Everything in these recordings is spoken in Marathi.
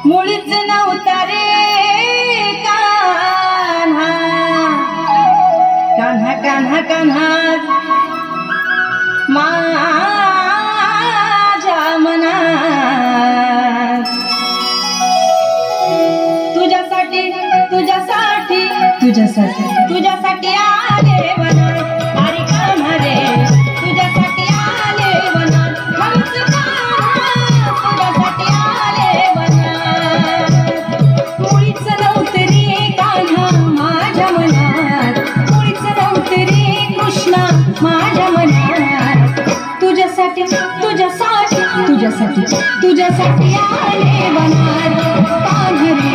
मुळीच नव्हता रे कान्हा कान्हा कान्हा कान्हा माझ्या मनात तुझ्यासाठी तुझ्यासाठी तुझ्यासाठी तुझ्यासाठी आले वनात अरे कान्हा रे तुझ्यासाठी आले वनात हंस कान्हा तुझ्यासाठी आले वनात मुळीच नव्हते रे कान्हा माझ्या मनात मुळीच नव्हते रे कृष्णा माझ्या मनात तुझ्यासाठी तुझ्यासाठी तुझ्यासाठी तुझ्यासाठी आले वनात कान्हा रे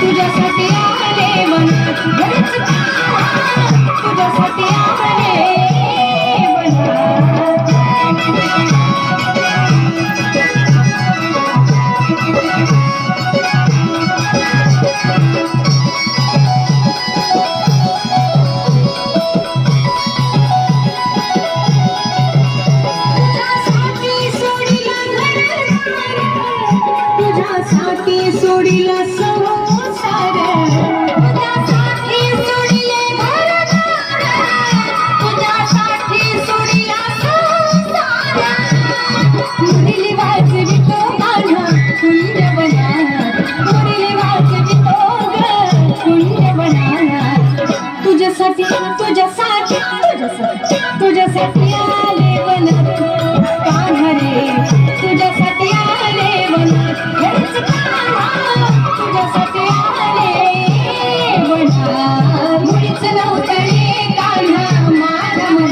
तुझ्यासाठी आले वनात खरंच कान्हा तुझ्यासाठी आले